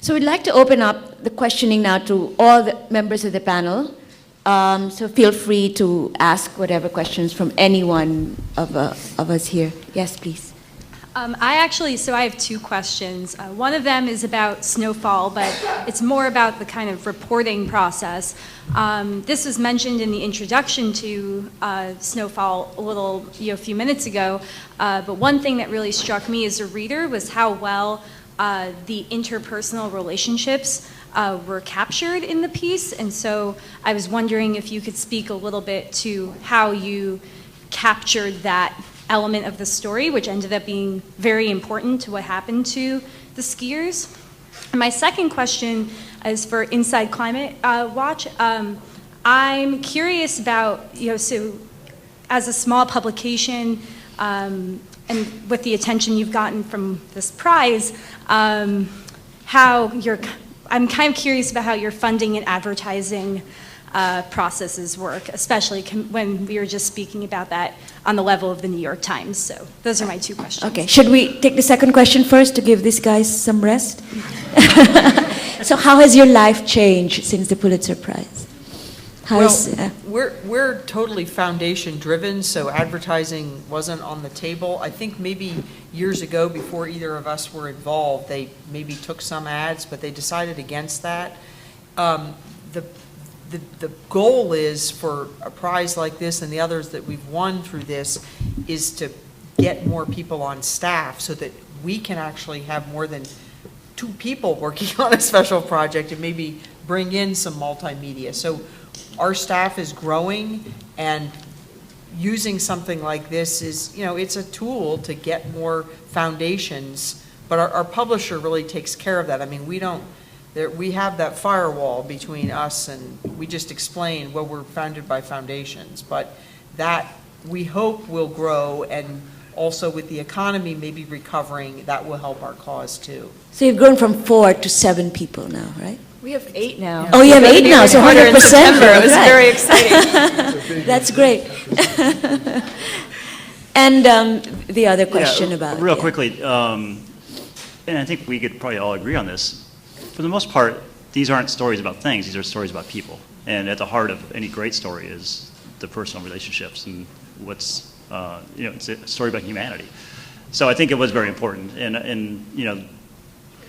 So we'd like to open up the questioning now to all the members of the panel. So feel free to ask whatever questions from any one of us here. Yes, please. I have two questions. One of them is about snowfall, but it's more about the kind of reporting process. This was mentioned in the introduction to snowfall a few minutes ago, but one thing that really struck me as a reader was how well the interpersonal relationships were captured in the piece, and so I was wondering if you could speak a little bit to how you captured that element of the story, which ended up being very important to what happened to the skiers. And my second question is for Inside Climate Watch. I'm curious about, so as a small publication, and with the attention you've gotten from this prize, I'm kind of curious about how your funding and advertising processes work, especially when we were just speaking about that on the level of the New York Times. So those are my two questions. Okay, should we take the second question first to give these guys some rest? So how has your life changed since the Pulitzer Prize? We're totally foundation driven, so advertising wasn't on the table. I think maybe years ago, before either of us were involved, they maybe took some ads, but they decided against that. The goal is for a prize like this and the others that we've won through this is to get more people on staff so that we can actually have more than 2 people working on a special project and maybe bring in some multimedia. So our staff is growing, and using something like this is, it's a tool to get more foundations, but our publisher really takes care of that. I mean, we have that firewall between us, and we just explain, well, we're founded by foundations, but that we hope will grow, and also with the economy maybe recovering, that will help our cause too. So you've grown from 4 to 7 people now, right? We have 8 now. Oh, you have 8 now, so 100%. It was very exciting. That's great. And the other question about... Real quickly, and I think we could probably all agree on this, for the most part, these aren't stories about things, these are stories about people. And at the heart of any great story is the personal relationships and what's, it's a story about humanity. So I think it was very important. And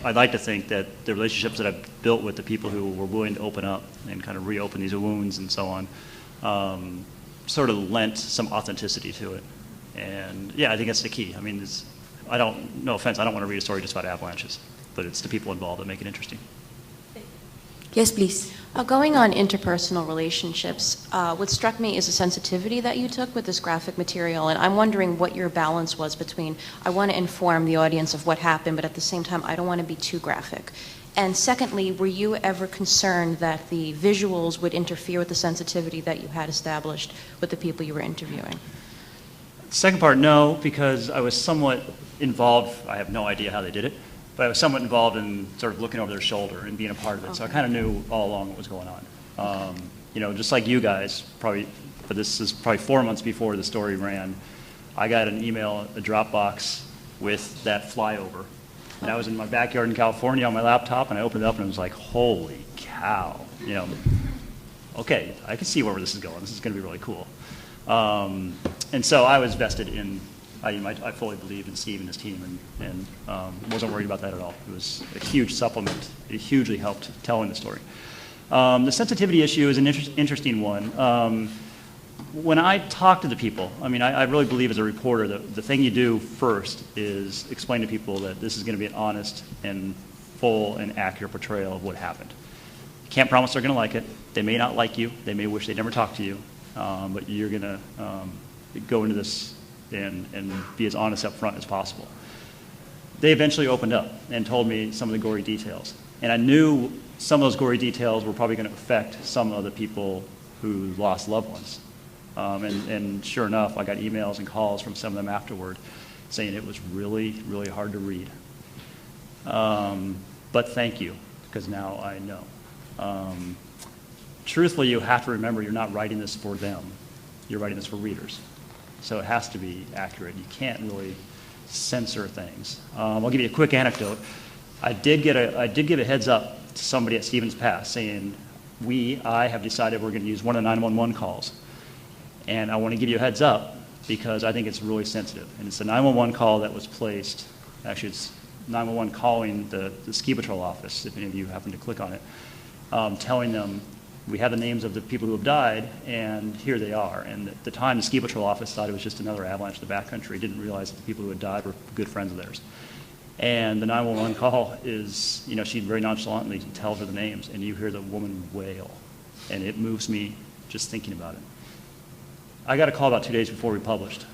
I'd like to think that the relationships that I've built with the people who were willing to open up and kind of reopen these wounds and so on, sort of lent some authenticity to it. And yeah, I think that's the key. I mean, no offense, I don't want to read a story just about avalanches, but it's the people involved that make it interesting. Yes, please. Going on interpersonal relationships, what struck me is the sensitivity that you took with this graphic material, and I'm wondering what your balance was between, I want to inform the audience of what happened, but at the same time, I don't want to be too graphic. And secondly, were you ever concerned that the visuals would interfere with the sensitivity that you had established with the people you were interviewing? Second part, no, because I was somewhat involved. I have no idea how they did it, but I was somewhat involved in sort of looking over their shoulder and being a part of it. Okay. So I kind of knew all along what was going on. Just like you guys, probably, but this is probably 4 months before the story ran, I got an email, a Dropbox with that flyover. And I was in my backyard in California on my laptop, and I opened it up and it was like, holy cow, okay, I can see where this is going. This is going to be really cool. And so I was vested in, I fully believed in Steve and his team, and wasn't worried about that at all. It was a huge supplement. It hugely helped telling the story. The sensitivity issue is an interesting one. When I talk to the people, I really believe as a reporter that the thing you do first is explain to people that this is going to be an honest and full and accurate portrayal of what happened. You can't promise they're going to like it. They may not like you. They may wish they'd never talked to you. But you're going to go into this and be as honest up front as possible. They eventually opened up and told me some of the gory details. And I knew some of those gory details were probably going to affect some of the people who lost loved ones. And sure enough, I got emails and calls from some of them afterward saying it was really, really hard to read. But thank you, because now I know. Truthfully, you have to remember you're not writing this for them. You're writing this for readers. So it has to be accurate. You can't really censor things. I'll give you a quick anecdote. I did give a heads up to somebody at Stevens Pass saying, I have decided we're going to use one of the 911 calls. And I want to give you a heads up because I think it's really sensitive. And it's a 911 call that was placed, actually it's 911 calling the ski patrol office, if any of you happen to click on it, telling them we have the names of the people who have died and here they are. And at the time the ski patrol office thought it was just another avalanche in the backcountry, didn't realize that the people who had died were good friends of theirs. And the 911 call is, she very nonchalantly tells her the names, and you hear the woman wail. And it moves me just thinking about it. I got a call about 2 days before we published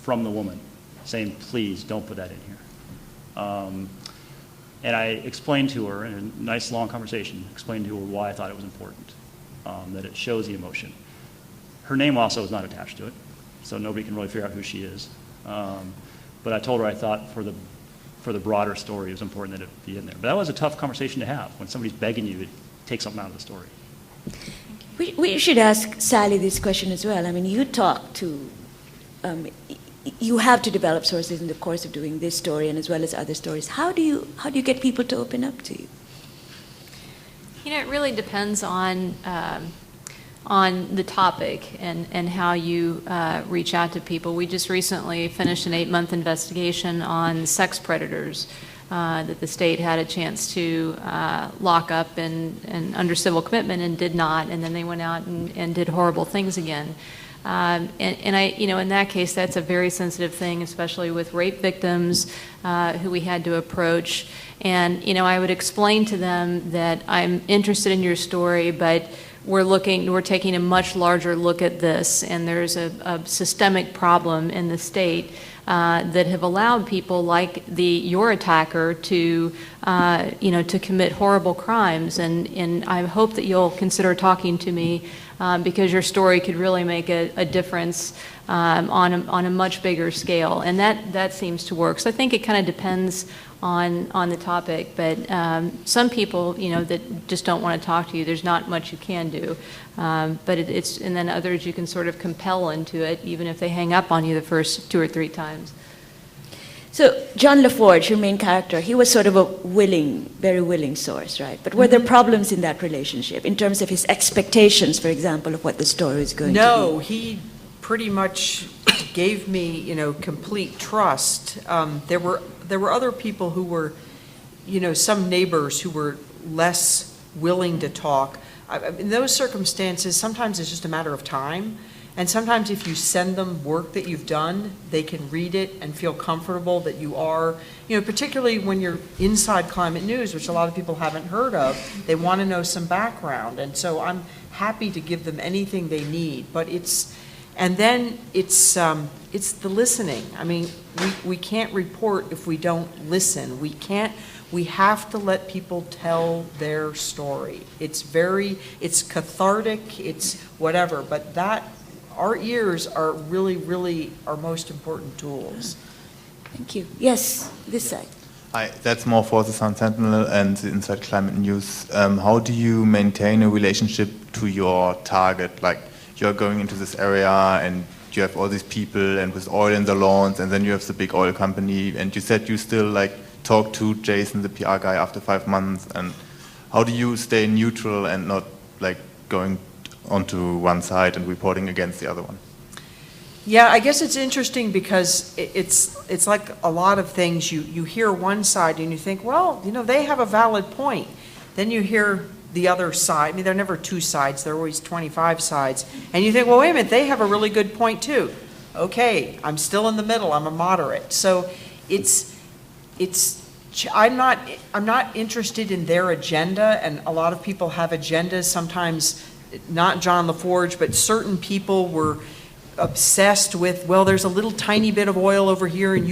from the woman saying, please don't put that in here. And I explained to her, in a nice long conversation, explained to her why I thought it was important, that it shows the emotion. Her name also is not attached to it, so nobody can really figure out who she is. But I told her I thought for the broader story, it was important that it be in there. But that was a tough conversation to have. When somebody's begging you to take something out of the story. We should ask Sally this question as well. I mean, you talk to, you have to develop sources in the course of doing this story and as well as other stories. How do you get people to open up to you? It really depends on the topic and how you reach out to people. We just recently finished an 8-month investigation on sex predators that the state had a chance to lock up and under civil commitment and did not, and then they went out and did horrible things again. And I, in that case, that's a very sensitive thing, especially with rape victims who we had to approach. And, I would explain to them that I'm interested in your story, but we're taking a much larger look at this, and there's a systemic problem in the state that have allowed people like your attacker to commit horrible crimes. And I hope that you'll consider talking to me because your story could really make a difference on a much bigger scale. And that seems to work. So I think it kind of depends on the topic, but some people, that just don't want to talk to you, there's not much you can do. But and then others you can sort of compel into it, even if they hang up on you the first 2 or 3 times. So John LaForge, your main character, he was sort of a very willing source, right? But were there problems in that relationship in terms of his expectations, for example, of what the story is going to be? No, he pretty much gave me, complete trust. There were other people who were, some neighbors who were less willing to talk. In those circumstances, sometimes it's just a matter of time. And sometimes if you send them work that you've done, they can read it and feel comfortable that you are, particularly when you're inside climate news, which a lot of people haven't heard of, they want to know some background. And so I'm happy to give them anything they need. But it's the listening. I mean, we can't report if we don't listen. We have to let people tell their story. It's cathartic, it's whatever, but our ears are really, really our most important tools. Thank you. Yes, this side. Hi, that's more for the Sun Sentinel and the Inside Climate News. How do you maintain a relationship to your target? Like, you're going into this area and you have all these people and with oil in the lawns, and then you have the big oil company, and you said you still talk to Jason, the PR guy, after 5 months. And how do you stay neutral and not going onto one side and reporting against the other one? Yeah, I guess it's interesting because it's like a lot of things. You hear one side and you think, well, they have a valid point. Then you hear the other side. I mean, there are never 2 sides. There are always 25 sides. And you think, well, wait a minute, they have a really good point too. Okay, I'm still in the middle. I'm a moderate. So I'm not interested in their agenda, and a lot of people have agendas. Sometimes not John LaForge, but certain people were obsessed with, well, there's a little tiny bit of oil over here, and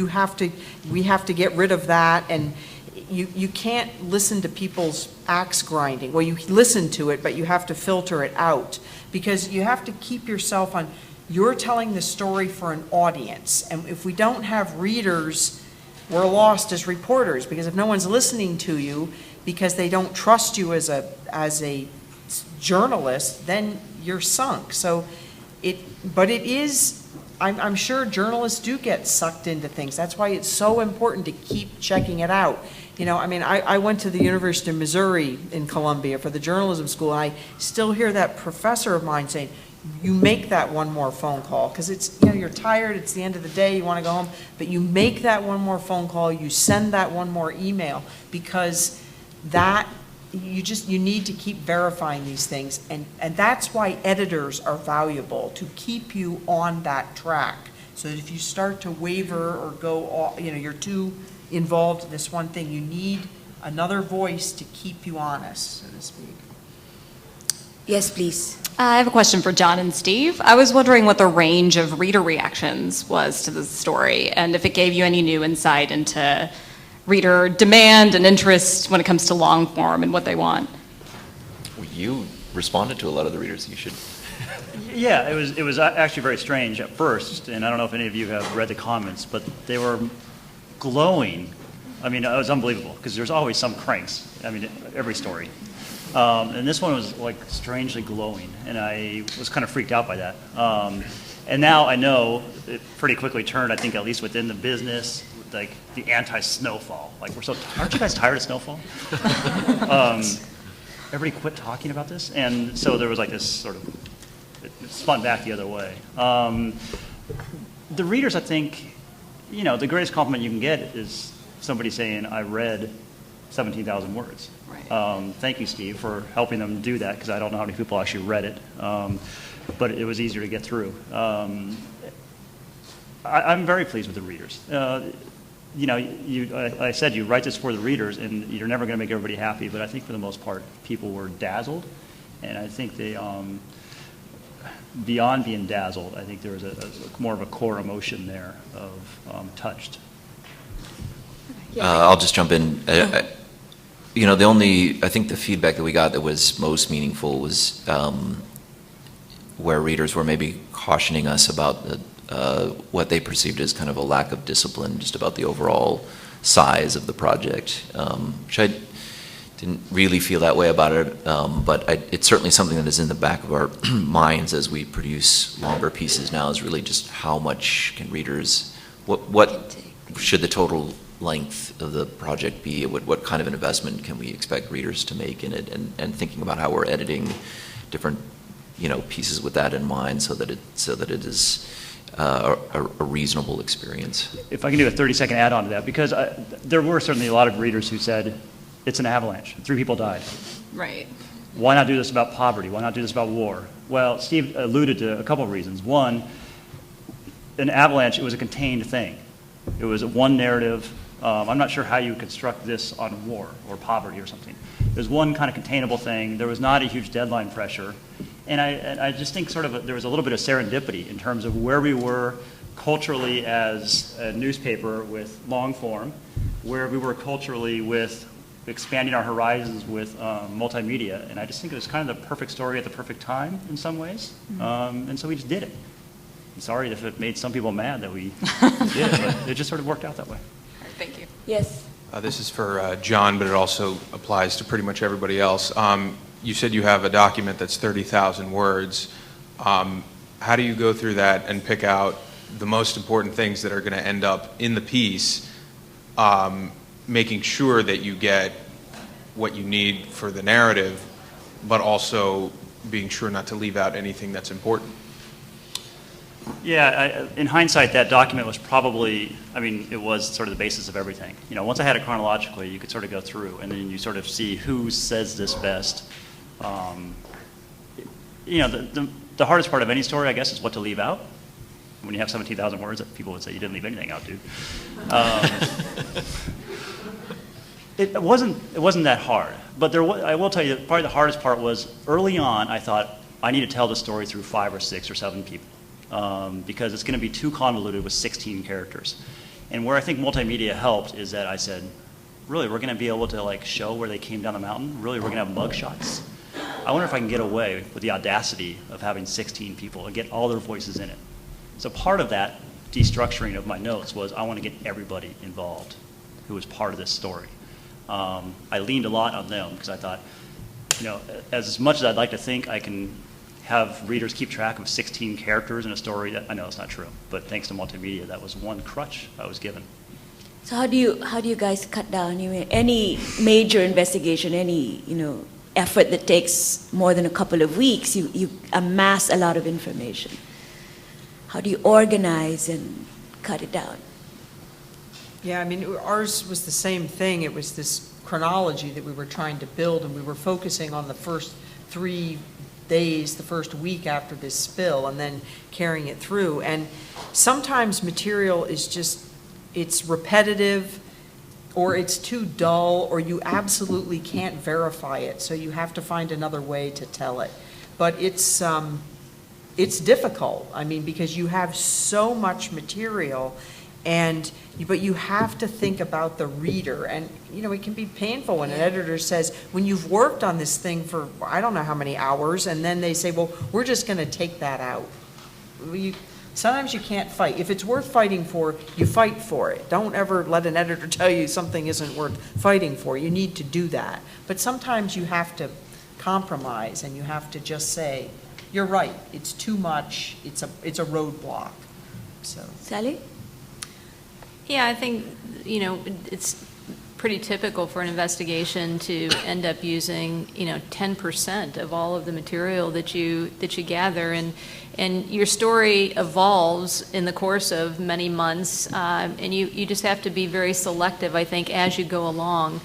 we have to get rid of that. And you can't listen to people's axe grinding. Well, you listen to it, but you have to filter it out, because you have to keep yourself on, you're telling the story for an audience. And if we don't have readers, we're lost as reporters, because if no one's listening to you because they don't trust you as a journalist, then you're sunk. So I'm sure journalists do get sucked into things. That's why it's so important to keep checking it out. You know, I mean, I went to the University of Missouri in Columbia for the journalism school, and I still hear that professor of mine saying, you make that one more phone call, because it's, you know, you're tired, it's the end of the day, you want to go home, but you make that one more phone call, you send that one more email, because that, you need to keep verifying these things, and that's why editors are valuable, to keep you on that track, so that if you start to waver or go off, you know, you're too involved in this one thing, you need another voice to keep you honest, so to speak. Yes, please. I have a question for John and Steve. I was wondering what the range of reader reactions was to the story, and if it gave you any new insight into reader demand and interest when it comes to long form and what they want. You responded to a lot of the readers. You should. Yeah, it was actually very strange at first, and I don't know if any of you have read the comments, but they were glowing. I mean, it was unbelievable, because there's always some cranks. I mean, every story. And this one was like strangely glowing, and I was kind of freaked out by that. And now I know it pretty quickly turned, I think, at least within the business, like the anti-snowfall. Like, aren't you guys tired of snowfall? Everybody quit talking about this, and so there was like this sort of, it spun back the other way. The readers, I think, you know, the greatest compliment you can get is somebody saying, I read 17,000 words. Right. Thank you, Steve, for helping them do that, because I don't know how many people actually read it. But it was easier to get through. I'm very pleased with the readers. You know, I said you write this for the readers, and you're never going to make everybody happy, but I think for the most part, people were dazzled. And I think they, beyond being dazzled, I think there was a more of a core emotion there of touched. I'll just jump in. You know, I think the feedback that we got that was most meaningful was where readers were maybe cautioning us about what they perceived as kind of a lack of discipline, just about the overall size of the project, which I didn't really feel that way about it, but it's certainly something that is in the back of our minds as we produce longer pieces now, is really just how much can readers, what should the total length of the project be? What kind of an investment can we expect readers to make in it? And thinking about how we're editing different, you know, pieces with that in mind, so that it is a reasonable experience. If I can do a 30-second add-on to that, because there were certainly a lot of readers who said, it's an avalanche. 3 people died. Right. Why not do this about poverty? Why not do this about war? Well, Steve alluded to a couple of reasons. One, an avalanche, it was a contained thing. It was one narrative. I'm not sure how you construct this on war or poverty or something. There's one kind of containable thing. There was not a huge deadline pressure. And I just think sort of there was a little bit of serendipity in terms of where we were culturally as a newspaper with long form, where we were culturally with expanding our horizons with multimedia. And I just think it was kind of the perfect story at the perfect time in some ways. And so we just did it. I'm sorry if it made some people mad that we did it, but it just sort of worked out that way. Thank you. Yes. This is for John, but it also applies to pretty much everybody else. You said you have a document that's 30,000 words. How do you go through that and pick out the most important things that are going to end up in the piece, making sure that you get what you need for the narrative, but also being sure not to leave out anything that's important? Yeah, in hindsight, that document was probably, I mean, it was sort of the basis of everything. You know, once I had it chronologically, you could sort of go through, and then you sort of see who says this best. You know, the hardest part of any story, I guess, is what to leave out. When you have 17,000 words, people would say you didn't leave anything out, dude. It wasn't that hard, but I will tell you, probably the hardest part was early on. I thought I need to tell the story through 5 or 6 or 7 people. Because it's going to be too convoluted with 16 characters. And where I think multimedia helped is that I said, really, we're going to be able to like show where they came down the mountain? Really, we're going to have mug shots? I wonder if I can get away with the audacity of having 16 people and get all their voices in it. So part of that destructuring of my notes was I want to get everybody involved who was part of this story. I leaned a lot on them because I thought, you know, as much as I'd like to think I can have readers keep track of 16 characters in a story, that I know it's not true, but thanks to multimedia, that was one crutch I was given. So how do you guys cut down? You mean, any major investigation, any effort that takes more than a couple of weeks, you amass a lot of information. How do you organize and cut it down? Yeah, I mean, ours was the same thing. It was this chronology that we were trying to build, and we were focusing on the first 3 days, the first week after this spill, and then carrying it through. And sometimes material is just, it's repetitive, or it's too dull, or you absolutely can't verify it, so you have to find another way to tell it. But it's difficult, I mean, because you have so much material, but you have to think about the reader. And, it can be painful when an editor says, when you've worked on this thing for I don't know how many hours, and then they say, well, we're just going to take that out. Sometimes you can't fight. If it's worth fighting for, you fight for it. Don't ever let an editor tell you something isn't worth fighting for. You need to do that. But sometimes you have to compromise, and you have to just say, you're right, it's too much, it's a roadblock. So. Sally? Yeah, I think, it's pretty typical for an investigation to end up using, 10% of all of the material that you gather, and your story evolves in the course of many months, and you just have to be very selective, I think, as you go along.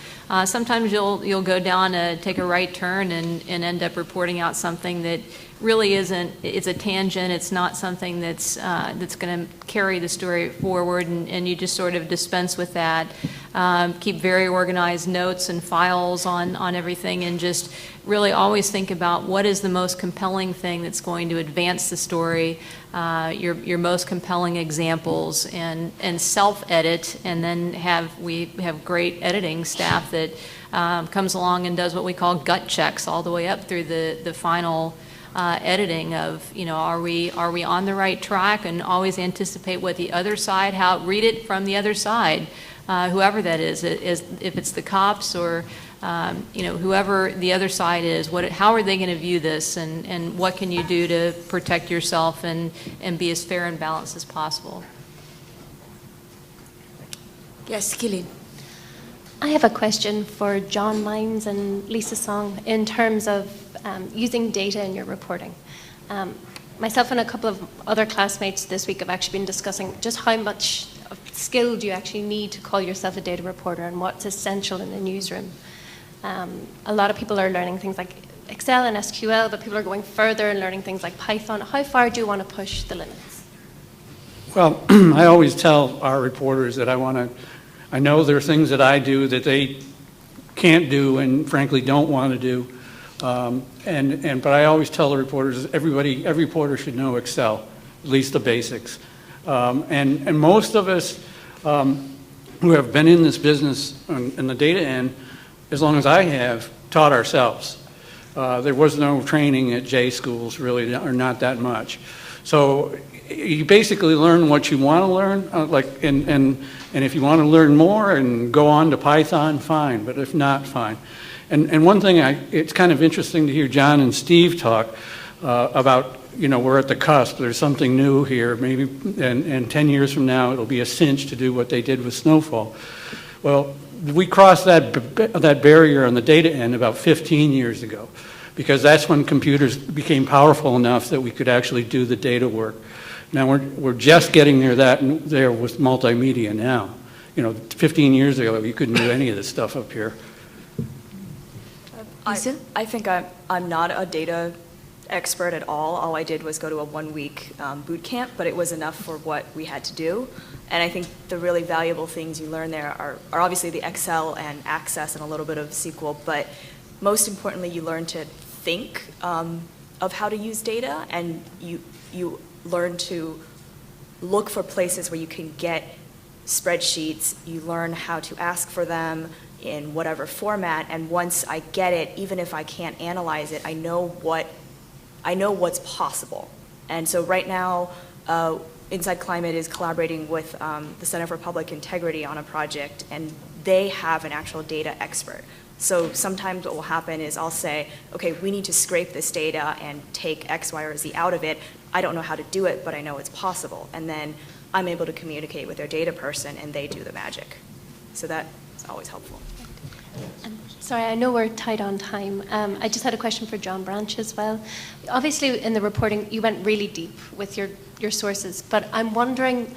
Sometimes you'll go down take a right turn and end up reporting out something that really isn't, it's a tangent, it's not something that's going to carry the story forward, and you just sort of dispense with that. Keep very organized notes and files on everything, and just really always think about what is the most compelling thing that's going to advance the story, your most compelling examples, and self-edit, and then we have great editing staff that comes along and does what we call gut checks all the way up through the final editing of, are we on the right track, and always anticipate what the other side, read it from the other side, whoever that is, if it's the cops or whoever the other side is, how are they going to view this, and what can you do to protect yourself and be as fair and balanced as possible. Yes, Killian. I have a question for John Mines and Lisa Song in terms of using data in your reporting. Myself and a couple of other classmates this week have actually been discussing just how much skill do you actually need to call yourself a data reporter, and what's essential in the newsroom. A lot of people are learning things like Excel and SQL, but people are going further and learning things like Python. How far do you want to push the limits? Well, I always tell our reporters that I know there are things that I do that they can't do and frankly don't want to do. But I always tell the reporters, every reporter should know Excel, at least the basics. And most of us who have been in this business in the data end, as long as I have, taught ourselves. There was no training at J schools, really, or not that much. So you basically learn what you want to learn, and if you want to learn more and go on to Python, fine, but if not, fine. And one thing, it's kind of interesting to hear John and Steve talk about, we're at the cusp, there's something new here, maybe, and 10 years from now it'll be a cinch to do what they did with snowfall. Well, we crossed that barrier on the data end about 15 years ago, because that's when computers became powerful enough that we could actually do the data work. Now we're just getting there with multimedia now. 15 years ago you couldn't do any of this stuff up here. I think I'm not a data expert at all. All I did was go to a 1-week boot camp, but it was enough for what we had to do. And I think the really valuable things you learn there are obviously the Excel and Access and a little bit of SQL, but most importantly, you learn to think of how to use data, and you learn to look for places where you can get spreadsheets. You learn how to ask for them in whatever format, and once I get it, even if I can't analyze it, I know what's possible. And so right now, Inside Climate is collaborating with the Center for Public Integrity on a project, and they have an actual data expert. So sometimes what will happen is I'll say, okay, we need to scrape this data and take X, Y, or Z out of it. I don't know how to do it, but I know it's possible. And then I'm able to communicate with their data person, and they do the magic. So that is always helpful. Sorry, I know we're tight on time. I just had a question for John Branch as well. Obviously, in the reporting, you went really deep with your sources, but I'm wondering,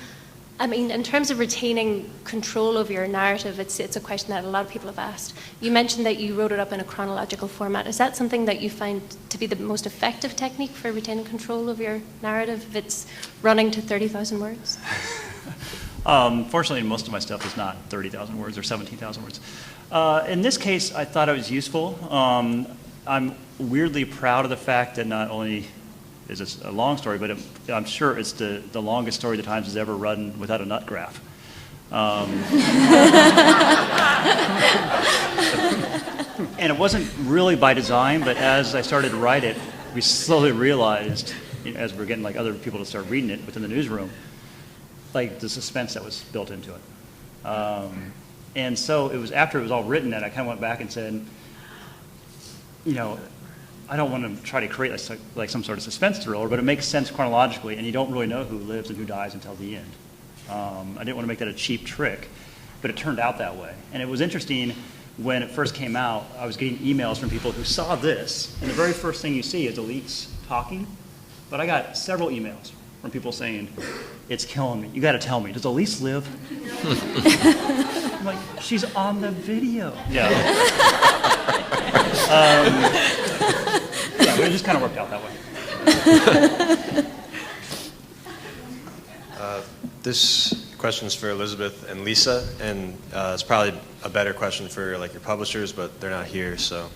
I mean, in terms of retaining control over your narrative, it's a question that a lot of people have asked. You mentioned that you wrote it up in a chronological format. Is that something that you find to be the most effective technique for retaining control of your narrative if it's running to 30,000 words? Fortunately, most of my stuff is not 30,000 words or 17,000 words. In this case, I thought it was useful. I'm weirdly proud of the fact that not only is it a long story, but I'm sure it's the longest story the Times has ever run without a nut graph. And it wasn't really by design, but as I started to write it, we slowly realized, as we're getting like other people to start reading it within the newsroom, like the suspense that was built into it. And so it was after it was all written that I kind of went back and said, I don't want to try to create like some sort of suspense thriller, but it makes sense chronologically, and you don't really know who lives and who dies until the end. I didn't want to make that a cheap trick, but it turned out that way. And it was interesting, when it first came out, I was getting emails from people who saw this, and the very first thing you see is Elise talking, but I got several emails from people saying, it's killing me. You got to tell me, does Elise live? I'm like, she's on the video. Yeah. Yeah, but it just kind of worked out that way. This question is for Elizabeth and Lisa, and it's probably a better question for like your publishers, but they're not here. So,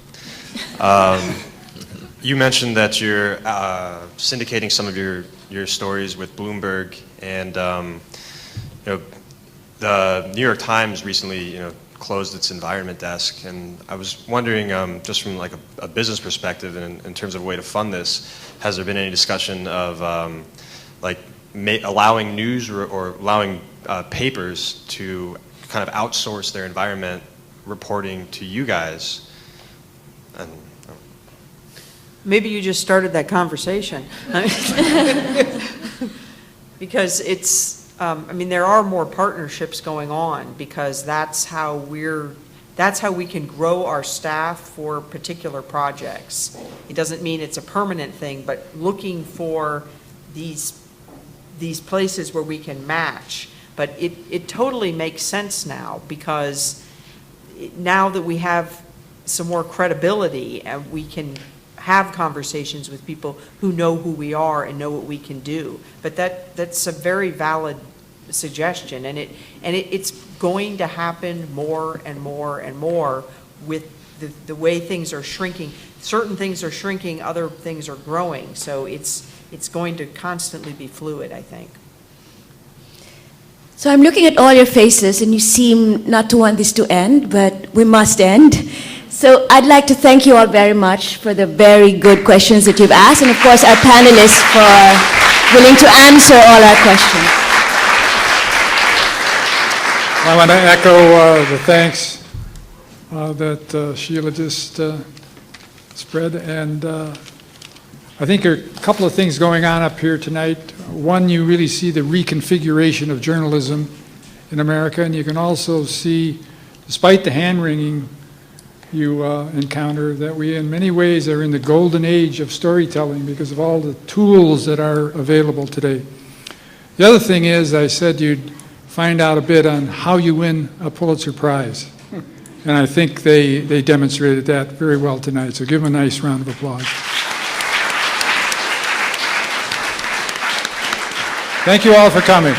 you mentioned that you're syndicating some of your stories with Bloomberg, and the New York Times recently, closed its environment desk, and I was wondering, just from like a business perspective, and in terms of a way to fund this, has there been any discussion of allowing news or allowing papers to kind of outsource their environment reporting to you guys? And, Maybe you just started that conversation. Because it's, there are more partnerships going on, because that's how we can grow our staff for particular projects. It doesn't mean it's a permanent thing, but looking for these places where we can match. But it totally makes sense now, because now that we have some more credibility, and we can have conversations with people who know who we are and know what we can do. But that's a very valid suggestion, and it's going to happen more and more and more with the way things are shrinking. Certain things are shrinking, other things are growing. So it's going to constantly be fluid, I think. So I'm looking at all your faces, and you seem not to want this to end, but we must end. So I'd like to thank you all very much for the very good questions that you've asked, and of course our panelists for willing to answer all our questions. I want to echo the thanks that Sheila just spread, and I think there are a couple of things going on up here tonight. One, you really see the reconfiguration of journalism in America, and you can also see, despite the hand-wringing you encounter, that we in many ways are in the golden age of storytelling because of all the tools that are available today. The other thing is, I said you'd find out a bit on how you win a Pulitzer Prize. And I think they demonstrated that very well tonight. So give them a nice round of applause. Thank you all for coming.